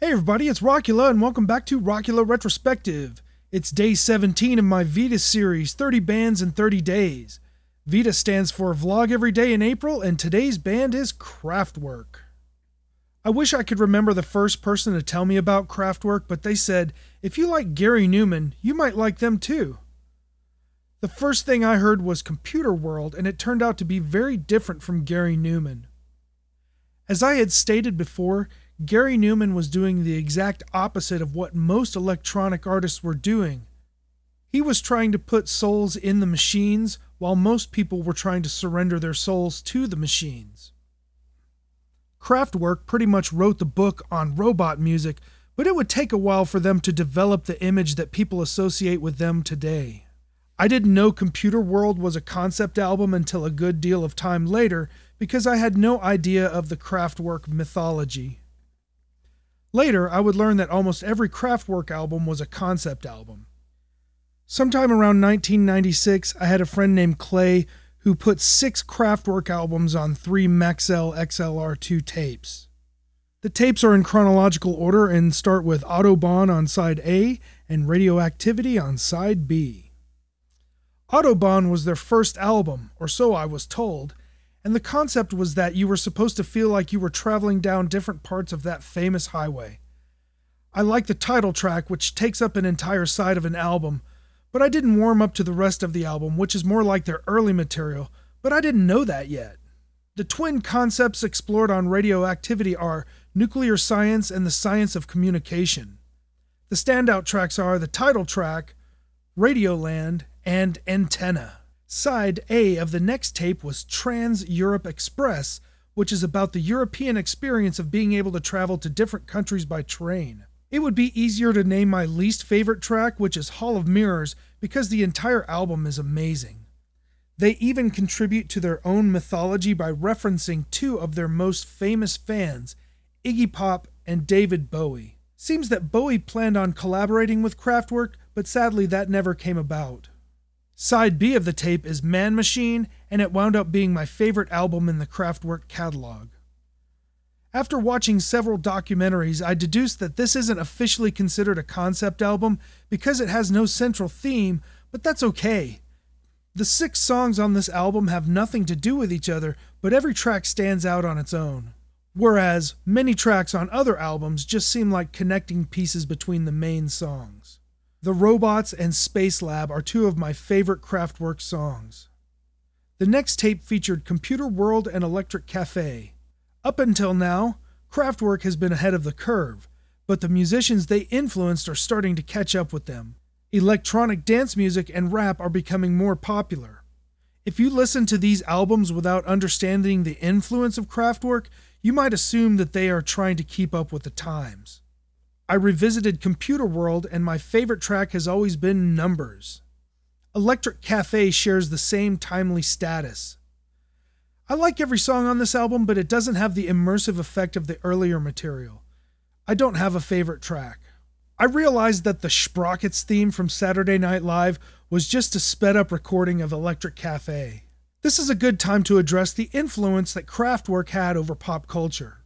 Hey everybody, it's Rockula and welcome back to Rockula Retrospective. It's day 17 of my VEDA series, 30 Bands in 30 Days. VEDA stands for Vlog Every Day in April, and today's band is Kraftwerk. I wish I could remember the first person to tell me about Kraftwerk, but they said, if you like Gary Numan, you might like them too. The first thing I heard was Computer World, and it turned out to be very different from Gary Numan. As I had stated before, Gary Numan was doing the exact opposite of what most electronic artists were doing. He was trying to put souls in the machines, while most people were trying to surrender their souls to the machines. Kraftwerk pretty much wrote the book on robot music, but it would take a while for them to develop the image that people associate with them today. I didn't know Computer World was a concept album until a good deal of time later, because I had no idea of the Kraftwerk mythology. Later, I would learn that almost every Kraftwerk album was a concept album. Sometime around 1996, I had a friend named Clay who put 6 Kraftwerk albums on 3 Maxell XLR2 tapes. The tapes are in chronological order and start with Autobahn on side A and Radioactivity on side B. Autobahn was their first album, or so I was told, and the concept was that you were supposed to feel like you were traveling down different parts of that famous highway. I like the title track, which takes up an entire side of an album, but I didn't warm up to the rest of the album, which is more like their early material, but I didn't know that yet. The twin concepts explored on Radioactivity are nuclear science and the science of communication. The standout tracks are the title track, Radioland, and Antenna. Side A of the next tape was Trans-Europe Express, which is about the European experience of being able to travel to different countries by train. It would be easier to name my least favorite track, which is Hall of Mirrors, because the entire album is amazing. They even contribute to their own mythology by referencing 2 of their most famous fans, Iggy Pop and David Bowie. Seems that Bowie planned on collaborating with Kraftwerk, but sadly that never came about. Side B of the tape is Man Machine, and it wound up being my favorite album in the Kraftwerk catalog. After watching several documentaries, I deduced that this isn't officially considered a concept album because it has no central theme, but that's okay. The 6 songs on this album have nothing to do with each other, but every track stands out on its own. Whereas, many tracks on other albums just seem like connecting pieces between the main songs. The Robots and Space Lab are 2 of my favorite Kraftwerk songs. The next tape featured Computer World and Electric Cafe. Up until now, Kraftwerk has been ahead of the curve, but the musicians they influenced are starting to catch up with them. Electronic dance music and rap are becoming more popular. If you listen to these albums without understanding the influence of Kraftwerk, you might assume that they are trying to keep up with the times. I revisited Computer World, and my favorite track has always been Numbers. Electric Cafe shares the same timely status. I like every song on this album, but it doesn't have the immersive effect of the earlier material. I don't have a favorite track. I realized that the Sprockets theme from Saturday Night Live was just a sped-up recording of Electric Cafe. This is a good time to address the influence that Kraftwerk had over pop culture.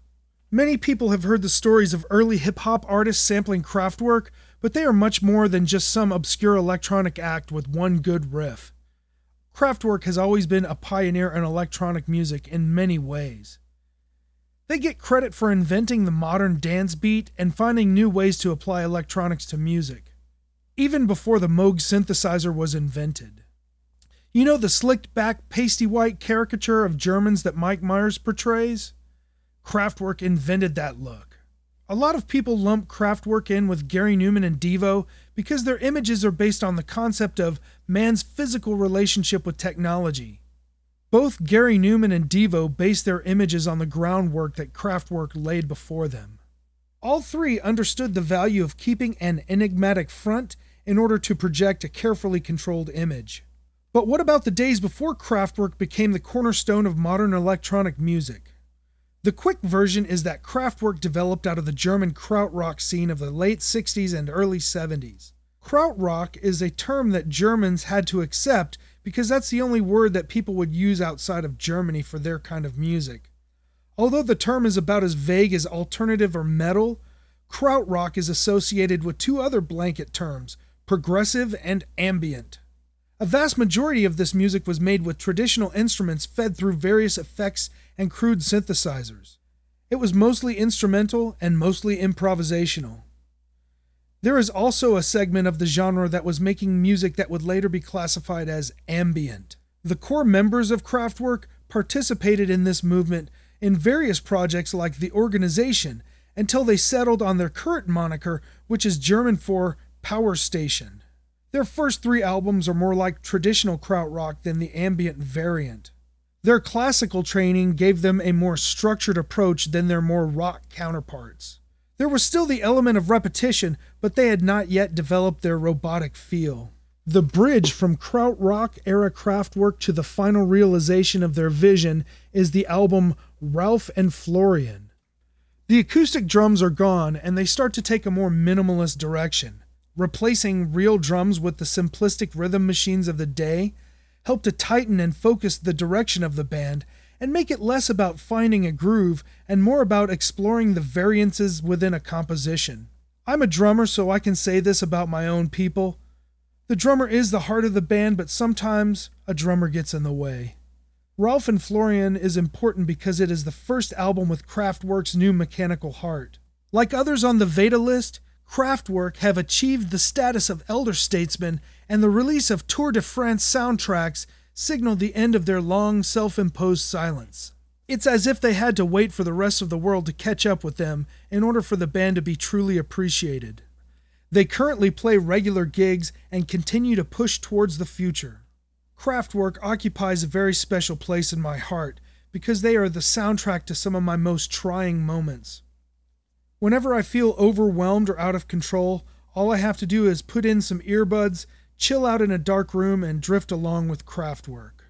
Many people have heard the stories of early hip-hop artists sampling Kraftwerk, but they are much more than just some obscure electronic act with one good riff. Kraftwerk has always been a pioneer in electronic music in many ways. They get credit for inventing the modern dance beat and finding new ways to apply electronics to music, even before the Moog synthesizer was invented. You know the slicked-back, pasty-white caricature of Germans that Mike Myers portrays? Kraftwerk invented that look. A lot of people lump Kraftwerk in with Gary Numan and Devo because their images are based on the concept of man's physical relationship with technology. Both Gary Numan and Devo based their images on the groundwork that Kraftwerk laid before them. All 3 understood the value of keeping an enigmatic front in order to project a carefully controlled image. But what about the days before Kraftwerk became the cornerstone of modern electronic music? The quick version is that Kraftwerk developed out of the German krautrock scene of the late 60s and early 70s. Krautrock is a term that Germans had to accept because that's the only word that people would use outside of Germany for their kind of music. Although the term is about as vague as alternative or metal, Krautrock is associated with two other blanket terms, progressive and ambient. A vast majority of this music was made with traditional instruments fed through various effects and crude synthesizers. It was mostly instrumental and mostly improvisational. There is also a segment of the genre that was making music that would later be classified as ambient. The core members of Kraftwerk participated in this movement in various projects like The Organization until they settled on their current moniker, which is German for Power Station. Their first three albums are more like traditional krautrock than the ambient variant. Their classical training gave them a more structured approach than their more rock counterparts. There was still the element of repetition, but they had not yet developed their robotic feel. The bridge from krautrock-era Kraftwerk to the final realization of their vision is the album Ralph and Florian. The acoustic drums are gone, and they start to take a more minimalist direction. Replacing real drums with the simplistic rhythm machines of the day helped to tighten and focus the direction of the band and make it less about finding a groove and more about exploring the variances within a composition. I'm a drummer, so I can say this about my own people. The drummer is the heart of the band, but sometimes a drummer gets in the way. Ralph and Florian is important because it is the first album with Kraftwerk's new mechanical heart. Like others on the VEDA list, Kraftwerk have achieved the status of elder statesmen, and the release of Tour de France soundtracks signaled the end of their long, self-imposed silence. It's as if they had to wait for the rest of the world to catch up with them in order for the band to be truly appreciated. They currently play regular gigs and continue to push towards the future. Kraftwerk occupies a very special place in my heart because they are the soundtrack to some of my most trying moments. Whenever I feel overwhelmed or out of control, all I have to do is put in some earbuds, chill out in a dark room, and drift along with Kraftwerk.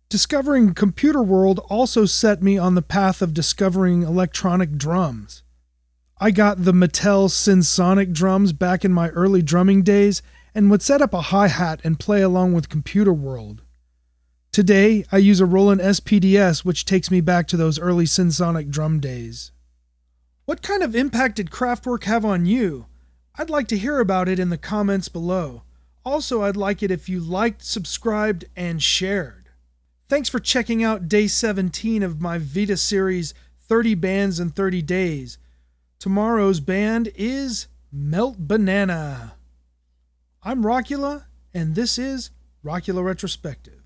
Discovering Computer World also set me on the path of discovering electronic drums. I got the Mattel Synsonic drums back in my early drumming days and would set up a hi-hat and play along with Computer World. Today, I use a Roland SPDS, which takes me back to those early Synsonic drum days. What kind of impact did Kraftwerk have on you? I'd like to hear about it in the comments below. Also, I'd like it if you liked, subscribed, and shared. Thanks for checking out day 17 of my VEDA series, 30 Bands in 30 Days. Tomorrow's band is Melt Banana. I'm Rockula, and this is Rockula Retrospective.